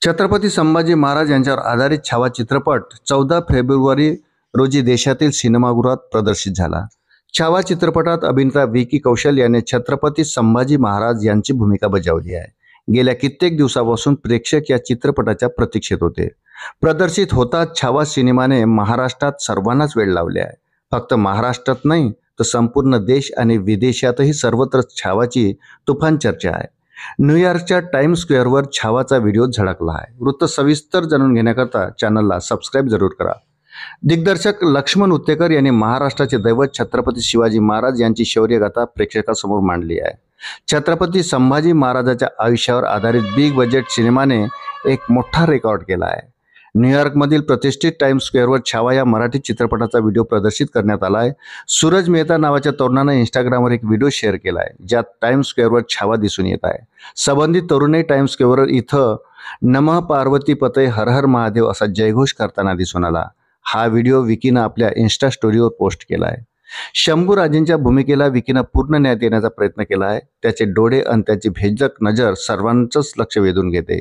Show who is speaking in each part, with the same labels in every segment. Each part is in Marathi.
Speaker 1: छत्रपती संभाजी महाराज यांच्यावर आधारित छावा चित्रपट 14 फेब्रुवारी रोजी देशातील सिनेमागृहात प्रदर्शित झाला। छावा चित्रपटात अभिनेता विकी कौशल याने छत्रपती संभाजी महाराज यांची भूमिका बजावली आहे। गेल्या कित्येक दिवसापासून प्रेक्षक या चित्रपटाच्या प्रतीक्षेत होते। प्रदर्शित होताच छावा सिनेमाने महाराष्ट्रात सर्वांनाच वेळ लावले आहे। फक्त महाराष्ट्रात नाही तर संपूर्ण देश आणि विदेशातही सर्वत्र छावाची तुफान चर्चा आहे। न्यूयॉर्कच्या टाइम्स स्क्वेअरवर छावाचा व्हिडिओ झळकला आहे। वृत्त सविस्तर जाणून घेण्याकरता चॅनलला सबस्क्राइब जरूर करा। दिग्दर्शक लक्ष्मण उत्तेकर यांनी महाराष्ट्राचे दैवत छत्रपती शिवाजी महाराज यांची शौर्यगाथा प्रेक्षकासमोर मांडली आहे। छत्रपती संभाजी महाराजांच्या आयुष्यावर आधारित बिग बजेट सिनेमाने एक मोठा रेकॉर्ड केला आहे। न्यूयॉर्कमधील प्रतिष्ठित टाइम्स स्क्वेअरवर छावा या मराठी चित्रपटाचा व्हिडिओ प्रदर्शित करण्यात आला आहे। सूरज मेहता नावाच्या तरुणाने इंस्टाग्रामवर एक व्हिडिओ शेअर केला आहे, ज्यात टाइम्स स्क्वेअरवर छावा दिसून येत आहे। संबंधित तरुणही टाइम्स स्क्वेअरवर इथं नमः पार्वती पतये हर हर महादेव असा जयघोष करताना दिसून आला। हा व्हिडिओ विकीनं आपल्या इन्स्टा स्टोरीवर पोस्ट केला आहे। शंभूराजेंच्या भूमिकेला विकीनं पूर्ण न्याय देण्याचा प्रयत्न केला आहे। त्याचे डोळे आणि त्याची भेदक नजर सर्वांचंच लक्ष वेधून घेते।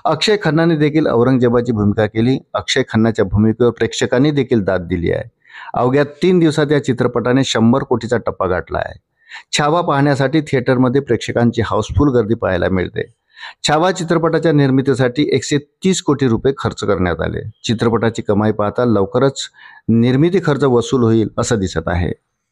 Speaker 1: अक्षय खन्नाने देखील औरंगजेबाची भूमिका केली। अक्षय खन्नाच्या भूमिकेवर प्रेक्षकांनी देखील दाद दिली आहे। अवघ्या 3 दिवसात या चित्रपटाने 100 कोटीचा टप्पा गाठला आहे। छावा पाहण्यासाठी थिएटरमध्ये प्रेक्षकांची हाऊसफुल गर्दी पाहायला मिळते। छावा चित्रपटाच्या निर्मितीसाठी 130 कोटी रुपये खर्च करण्यात आले। चित्रपटाची कमाई पाहता लवकरच निर्मिती खर्च वसूल होईल असं दिसत आहे।